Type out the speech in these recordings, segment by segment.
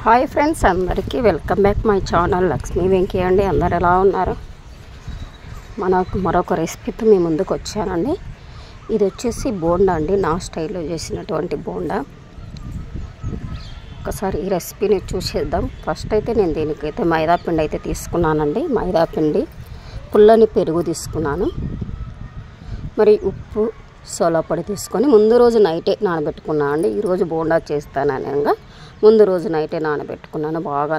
Hi friends, అందరికీ welcome back my channel Lakshmi Venky అండి. అందరు ఎలా ఉన్నారు? మనకు మరొక రెసిపీతో మీ ముందుకు వచ్చానండి. ఇది వచ్చేసి బోండా అండి, నా స్టైల్లో చేసినటువంటి బోండా. ఒకసారి ఈ రెసిపీని చూసేద్దాం. ఫస్ట్ అయితే నేను దీనికైతే మైదా పిండి అయితే తీసుకున్నానండి. మైదా పిండి, పుల్లని పెరుగు తీసుకున్నాను, మరి ఉప్పు, సోలా పొడి తీసుకొని ముందు రోజు నైటే నానబెట్టుకున్నాను అండి. ఈరోజు బోండా చేస్తాననగా ముందు రోజు నైటే నానబెట్టుకున్నాను. బాగా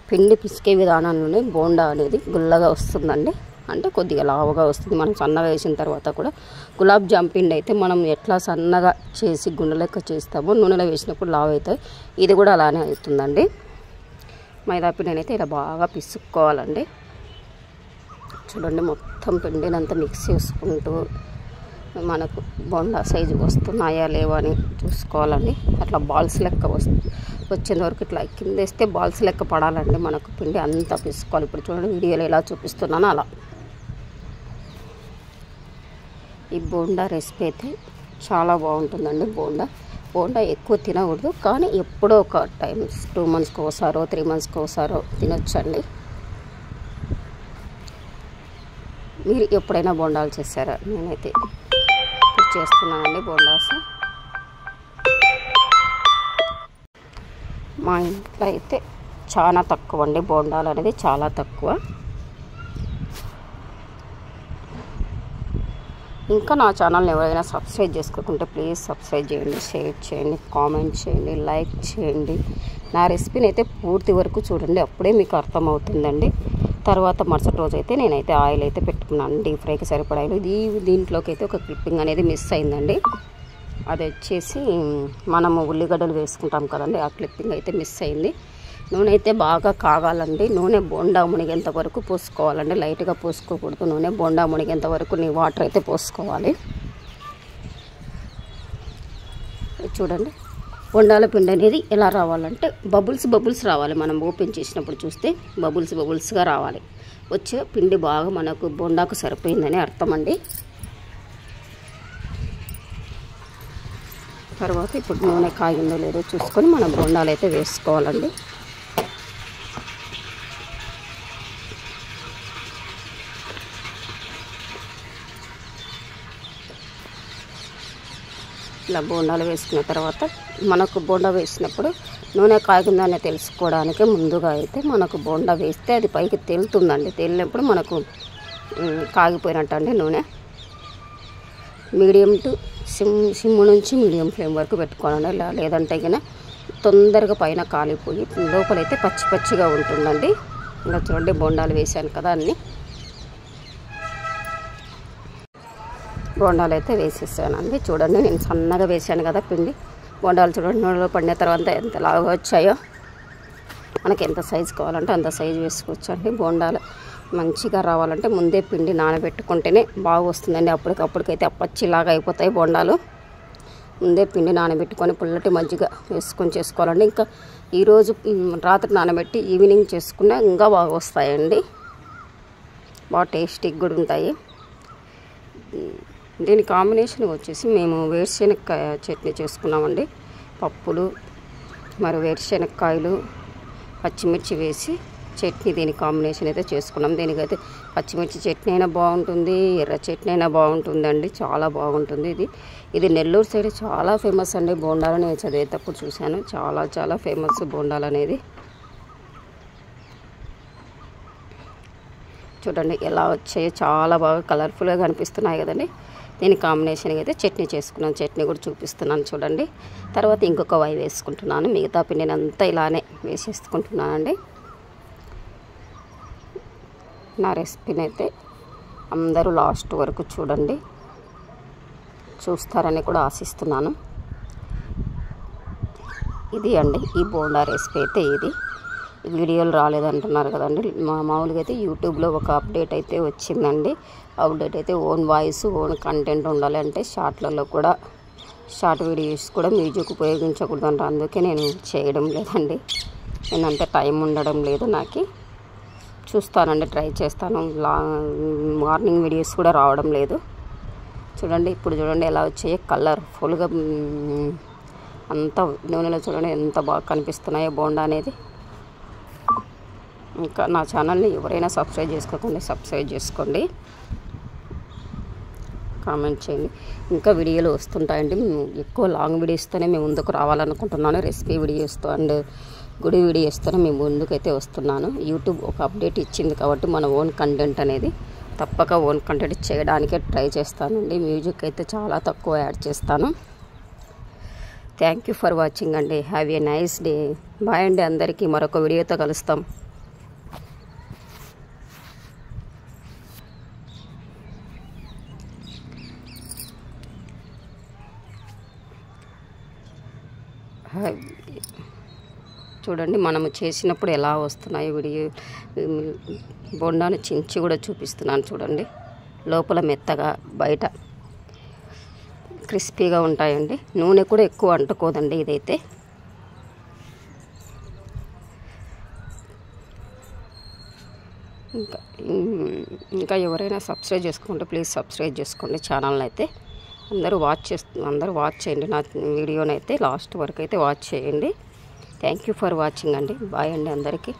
పిండి పిసికే విధానంలోనే బోండా అనేది గుల్లగా వస్తుందండి, అంటే కొద్దిగా లావుగా వస్తుంది. మనం సన్నగా వేసిన తర్వాత కూడా గులాబ్ జామ్ పిండి అయితే మనం ఎట్లా సన్నగా చేసి గుండె లెక్క చేస్తామో నూనెలో వేసినప్పుడు లావు అవుతాయి, ఇది కూడా అలానే అవుతుందండి. మైదా పిండిని అయితే ఇలా బాగా పిసుక్కోవాలండి. చూడండి, మొత్తం పిండినంతా మిక్స్ చేసుకుంటూ మనకు బోండా సైజు వస్తున్నాయా లేవా అని చూసుకోవాలండి. అట్లా బాల్స్ లెక్క వచ్చేంత వరకు ఇట్లా కింద వేస్తే బాల్స్ లెక్క పడాలండి. మనకు పిండి అంతా పిసుకోవాలి. ఇప్పుడు చూడండి, వీడియోలో ఎలా చూపిస్తున్నానో అలా. ఈ బోండా రెసిపీ అయితే చాలా బాగుంటుందండి. బోండా ఎక్కువ తినకూడదు, కానీ ఎప్పుడో ఒక టైమ్స్ 2 monthsకి ఒకసారో 3 monthsకి ఒకసారో తినొచ్చండి. మీరు ఎప్పుడైనా బోండాలు చేశారా? నేనైతే ఇప్పుడు చేస్తున్నానండి బోండాస్. మా ఇంట్లో అయితే చాలా తక్కువ అండి, బోండాలు అనేది చాలా తక్కువ. ఇంకా నా ఛానల్ని ఎవరైనా సబ్స్క్రైబ్ చేసుకోకుంటే ప్లీజ్ సబ్స్క్రైబ్ చేయండి, షేర్ చేయండి, కామెంట్ చేయండి, లైక్ చేయండి. నా రెసిపీని అయితే పూర్తి వరకు చూడండి, అప్పుడే మీకు అర్థమవుతుందండి. తర్వాత మరుసటి రోజు అయితే నేనైతే ఆయిల్ అయితే పెట్టుకున్నాను, డీప్ ఫ్రైకి సరిపడా ఆయిల్. దీంట్లోకి అయితే ఒక క్లిప్పింగ్ అనేది మిస్ అయిందండి. అది వచ్చేసి మనము ఉల్లిగడ్డలు వేసుకుంటాం కదండి, ఆ క్లిప్పింగ్ అయితే మిస్ అయింది. నూనె అయితే బాగా కాగాలండి. నూనె బోండా మునిగేంత వరకు పోసుకోవాలండి, లైట్గా పోసుకోకూడదు. నూనె బోండా మునిగేంత వరకు వాటర్ అయితే పోసుకోవాలి. చూడండి, బొండాల పిండి అనేది ఎలా రావాలంటే బబుల్స్ రావాలి. మనం ఓపెన్ చేసినప్పుడు చూస్తే బబుల్స్గా రావాలి. వచ్చే పిండి బాగా మనకు బొండాకు సరిపోయిందని అర్థం అండి. తర్వాత ఇప్పుడు నూనె కాగిందో లేదో చూసుకొని మనం బొండాలు అయితే వేసుకోవాలండి. ఇలా బోండాలు వేసుకున్న తర్వాత మనకు బోండా వేసినప్పుడు నూనె కాగిందని తెలుసుకోవడానికి ముందుగా అయితే మనకు బోండా వేస్తే అది పైకి తేలుతుందండి. తేలినప్పుడు మనకు కాగిపోయినట్టు అండి. నూనె మీడియం టు సిమ్ నుంచి మీడియం ఫ్లేమ్ వరకు పెట్టుకోవాలండి. ఇలా లేదంటే కన్నా తొందరగా పైన కాలిపోయి లోపలైతే పచ్చిగా ఉంటుందండి. ఇలా చూడండి, బోండాలు వేసాను కదా, అన్నీ బోండాలు అయితే వేసేసానండి. చూడండి, నేను సన్నగా వేసాను కదా పిండి. బోండాలు చూడండి, నూనెలో పడిన తర్వాత ఎంత లాగా వచ్చాయో. మనకి ఎంత సైజు కావాలంటే అంత సైజు వేసుకోవచ్చు అండి. బోండాలు మంచిగా రావాలంటే ముందే పిండి నానబెట్టుకుంటేనే బాగా వస్తుందండి. అప్పటికప్పటికైతే పచ్చిలాగా అయిపోతాయి బోండాలు. ముందే పిండి నానబెట్టుకొని పుల్లటి మజ్జిగ వేసుకొని చేసుకోవాలండి. ఇంకా ఈరోజు రాత్రి నానబెట్టి ఈవినింగ్ చేసుకున్నా ఇంకా బాగా వస్తాయండి, బాగా టేస్టీగా కూడా ఉంటాయి. దీని కాంబినేషన్ వచ్చేసి మేము వేరుశెనక్కాయ చట్నీ చేసుకున్నామండి. పప్పులు మరి వేరుశెనక్కాయలు, పచ్చిమిర్చి వేసి చట్నీ దీని కాంబినేషన్ అయితే చేసుకున్నాం. దీనికైతే పచ్చిమిర్చి చట్నీ అయినా బాగుంటుంది, ఎర్ర చట్నీ అయినా బాగుంటుందండి, చాలా బాగుంటుంది. ఇది నెల్లూరు సైడ్ చాలా ఫేమస్ అండి బోండాలు. నేను చదివేటప్పుడు చూశాను, చాలా ఫేమస్ బోండాలు అనేది. చూడండి ఎలా వచ్చాయో, చాలా బాగా కలర్ఫుల్గా కనిపిస్తున్నాయి కదండి. దీని కాంబినేషన్గా అయితే చట్నీ చేసుకున్నాను, చట్నీ కూడా చూపిస్తున్నాను చూడండి. తర్వాత ఇంకొక వై వేసుకుంటున్నాను. మిగతా పిండిని అంతా ఇలానే వేసేసుకుంటున్నానండి. నా రెసిపీని అయితే అందరూ లాస్ట్ వరకు చూడండి, చూస్తారని కూడా ఆశిస్తున్నాను. ఇది అండి ఈ బోండా రెసిపీ అయితే. ఇది వీడియోలు రాలేదంటున్నారు కదండి. మామూలుగా అయితే యూట్యూబ్లో ఒక అప్డేట్ అయితే వచ్చిందండి. అప్డేట్ అయితే ఓన్ వాయిస్, ఓన్ కంటెంట్ ఉండాలి, అంటే షార్ట్లలో కూడా షార్ట్ వీడియోస్ కూడా మ్యూజిక్ ఉపయోగించకూడదు అంటే అందుకే నేను చేయడం లేదండి. నేనంటే టైం ఉండడం లేదు నాకు. చూస్తానండి, ట్రై చేస్తాను. మార్నింగ్ వీడియోస్ కూడా రావడం లేదు. చూడండి, ఇప్పుడు చూడండి ఎలా వచ్చాయో కలర్ఫుల్గా అంత నూనెలో చూడండి ఎంత బాగా కనిపిస్తున్నాయో బోండా అనేది. ఇంకా నా ఛానల్ని ఎవరైనా సబ్స్క్రైబ్ చేసుకోకండి, సబ్స్క్రైబ్ చేసుకోండి, కామెంట్ చేయండి. ఇంకా వీడియోలు వస్తుంటాయండి. ఎక్కువ లాంగ్ వీడియోస్తోనే మేము ముందుకు రావాలనుకుంటున్నాను. రెసిపీ వీడియోస్తో అండ్ గుడి వీడియోస్తోనే మేము ముందుకైతే వస్తున్నాను. యూట్యూబ్ ఒక అప్డేట్ ఇచ్చింది కాబట్టి మన ఓన్ కంటెంట్ అనేది తప్పక ఓన్ కంటెంట్ చేయడానికే ట్రై చేస్తానండి. మ్యూజిక్ అయితే చాలా తక్కువ యాడ్ చేస్తాను. థ్యాంక్ యూ ఫర్ వాచింగ్ అండి. Have a nice day. Bye అండి అందరికీ. మరొక వీడియోతో కలుస్తాం. చూడండి మనము చేసినప్పుడు ఎలా వస్తున్నాయి వీడియో. బొండాను చించి కూడా చూపిస్తున్నాను చూడండి. లోపల మెత్తగా బయట క్రిస్పీగా ఉంటాయండి. నూనె కూడా ఎక్కువ అంటుకోదండి ఇదైతే. ఇంకా ఎవరైనా సబ్స్క్రైబ్ చేసుకుంటే ప్లీజ్ సబ్స్క్రైబ్ చేసుకోండి ఛానల్ని అయితే. అందరూ వాచ్ చేయండి నా వీడియోనైతే లాస్ట్ వరకు అయితే వాచ్ చేయండి. థ్యాంక్ యూ ఫర్ వాచింగ్ అండి. బాయ్ అండి అందరికీ.